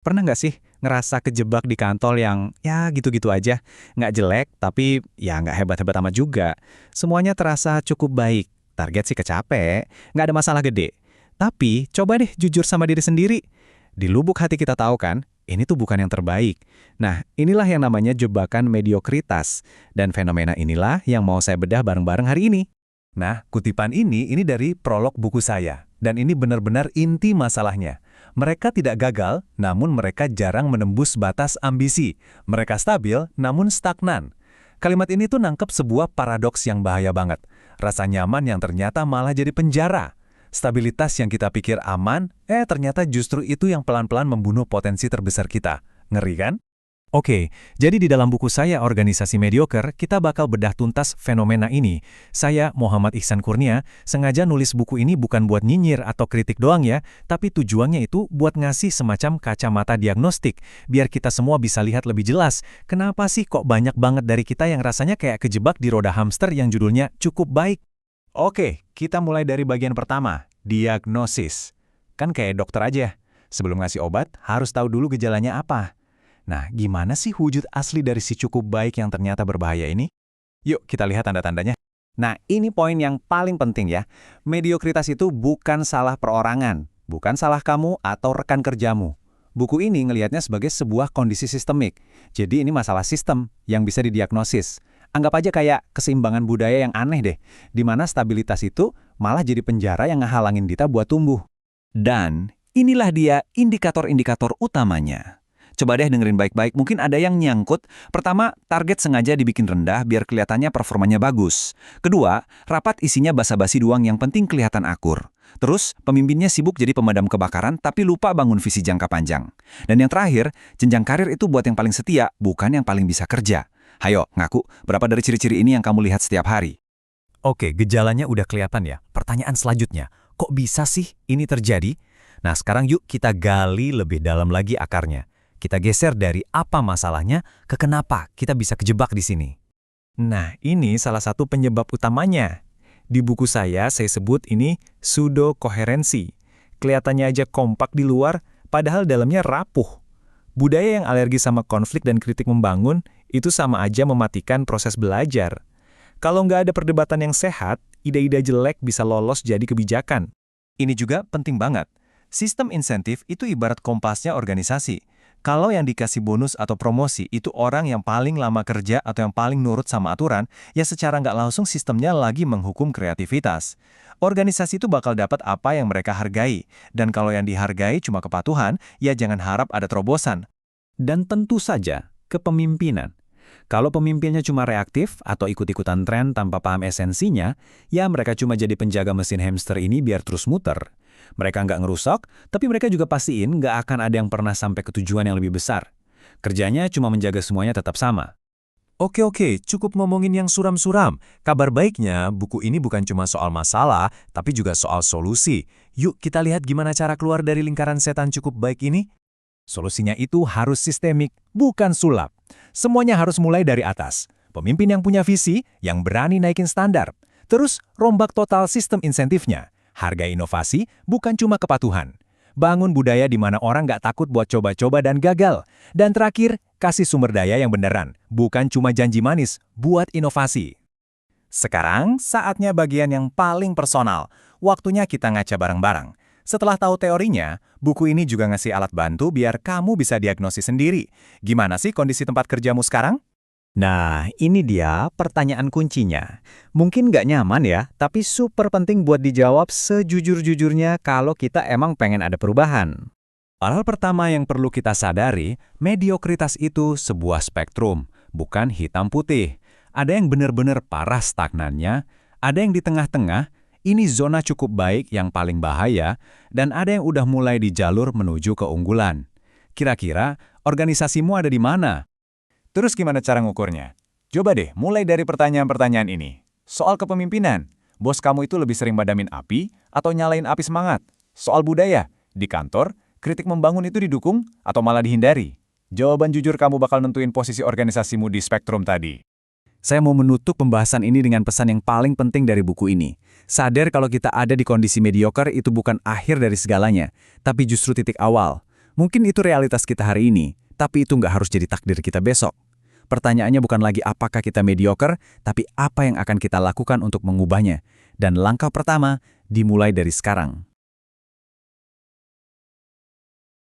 Pernah nggak sih ngerasa kejebak di kantor yang ya gitu-gitu aja? Nggak jelek, tapi ya nggak hebat-hebat amat juga. Semuanya terasa cukup baik. Target sih kecapek, nggak ada masalah gede. Tapi coba deh jujur sama diri sendiri. Di lubuk hati kita tahu kan, ini tuh bukan yang terbaik. Nah, inilah yang namanya jebakan mediokritas. Dan fenomena inilah yang mau saya bedah bareng-bareng hari ini. Nah, kutipan ini dari prolog buku saya. Dan ini benar-benar inti masalahnya. Mereka tidak gagal, namun mereka jarang menembus batas ambisi. Mereka stabil, namun stagnan. Kalimat ini tuh nangkep sebuah paradoks yang bahaya banget. Rasa nyaman yang ternyata malah jadi penjara. Stabilitas yang kita pikir aman, ternyata justru itu yang pelan-pelan membunuh potensi terbesar kita. Ngeri kan? Oke, jadi di dalam buku saya Organisasi Mediocre, kita bakal bedah tuntas fenomena ini. Saya, Muhammad Ihsan Kurnia, sengaja nulis buku ini bukan buat nyinyir atau kritik doang ya, tapi tujuannya itu buat ngasih semacam kacamata diagnostik, biar kita semua bisa lihat lebih jelas, kenapa sih kok banyak banget dari kita yang rasanya kayak kejebak di roda hamster yang judulnya cukup baik. Oke, kita mulai dari bagian pertama, diagnosis. Kan kayak dokter aja, sebelum ngasih obat harus tahu dulu gejalanya apa. Nah, gimana sih wujud asli dari si cukup baik yang ternyata berbahaya ini? Yuk, kita lihat tanda-tandanya. Nah, ini poin yang paling penting ya. Mediokritas itu bukan salah perorangan, bukan salah kamu atau rekan kerjamu. Buku ini ngelihatnya sebagai sebuah kondisi sistemik. Jadi ini masalah sistem yang bisa didiagnosis. Anggap aja kayak keseimbangan budaya yang aneh deh, di mana stabilitas itu malah jadi penjara yang ngehalangin kita buat tumbuh. Dan inilah dia indikator-indikator utamanya. Coba deh dengerin baik-baik, mungkin ada yang nyangkut. Pertama, target sengaja dibikin rendah biar kelihatannya performanya bagus. Kedua, rapat isinya basa-basi doang yang penting kelihatan akur. Terus, pemimpinnya sibuk jadi pemadam kebakaran tapi lupa bangun visi jangka panjang. Dan yang terakhir, jenjang karir itu buat yang paling setia, bukan yang paling bisa kerja. Hayo, ngaku, berapa dari ciri-ciri ini yang kamu lihat setiap hari? Oke, gejalanya udah kelihatan ya. Pertanyaan selanjutnya, kok bisa sih ini terjadi? Nah, sekarang yuk kita gali lebih dalam lagi akarnya. Kita geser dari apa masalahnya ke kenapa kita bisa kejebak di sini. Nah, ini salah satu penyebab utamanya. Di buku saya sebut ini pseudo-koherensi. Kelihatannya aja kompak di luar, padahal dalamnya rapuh. Budaya yang alergi sama konflik dan kritik membangun, itu sama aja mematikan proses belajar. Kalau nggak ada perdebatan yang sehat, ide-ide jelek bisa lolos jadi kebijakan. Ini juga penting banget. Sistem insentif itu ibarat kompasnya organisasi. Kalau yang dikasih bonus atau promosi itu orang yang paling lama kerja atau yang paling nurut sama aturan, ya secara nggak langsung sistemnya lagi menghukum kreativitas. Organisasi itu bakal dapat apa yang mereka hargai, dan kalau yang dihargai cuma kepatuhan, ya jangan harap ada terobosan. Dan tentu saja, kepemimpinan. Kalau pemimpinnya cuma reaktif atau ikut-ikutan tren tanpa paham esensinya, ya mereka cuma jadi penjaga mesin hamster ini biar terus muter. Mereka nggak ngerusak, tapi mereka juga pastiin nggak akan ada yang pernah sampai ke tujuan yang lebih besar. Kerjanya cuma menjaga semuanya tetap sama. Oke, cukup ngomongin yang suram-suram. Kabar baiknya, buku ini bukan cuma soal masalah, tapi juga soal solusi. Yuk kita lihat gimana cara keluar dari lingkaran setan cukup baik ini. Solusinya itu harus sistemik, bukan sulap. Semuanya harus mulai dari atas. Pemimpin yang punya visi, yang berani naikin standar. Terus, rombak total sistem insentifnya. Harga inovasi bukan cuma kepatuhan. Bangun budaya di mana orang nggak takut buat coba-coba dan gagal. Dan terakhir, kasih sumber daya yang beneran. Bukan cuma janji manis, buat inovasi. Sekarang, saatnya bagian yang paling personal. Waktunya kita ngaca bareng-bareng. Setelah tahu teorinya, buku ini juga ngasih alat bantu biar kamu bisa diagnosis sendiri. Gimana sih kondisi tempat kerjamu sekarang? Nah, ini dia pertanyaan kuncinya. Mungkin nggak nyaman ya, tapi super penting buat dijawab sejujur-jujurnya kalau kita emang pengen ada perubahan. Hal pertama yang perlu kita sadari, mediokritas itu sebuah spektrum, bukan hitam putih. Ada yang benar-benar parah stagnannya, ada yang di tengah-tengah, ini zona cukup baik yang paling bahaya, dan ada yang udah mulai di jalur menuju keunggulan. Kira-kira organisasimu ada di mana? Terus gimana cara ngukurnya? Coba deh, mulai dari pertanyaan-pertanyaan ini. Soal kepemimpinan, bos kamu itu lebih sering madamin api atau nyalain api semangat? Soal budaya, di kantor, kritik membangun itu didukung atau malah dihindari? Jawaban jujur kamu bakal nentuin posisi organisasimu di spektrum tadi. Saya mau menutup pembahasan ini dengan pesan yang paling penting dari buku ini. Sadar kalau kita ada di kondisi mediocre itu bukan akhir dari segalanya, tapi justru titik awal. Mungkin itu realitas kita hari ini, tapi itu nggak harus jadi takdir kita besok. Pertanyaannya bukan lagi apakah kita mediocre, tapi apa yang akan kita lakukan untuk mengubahnya. Dan langkah pertama dimulai dari sekarang.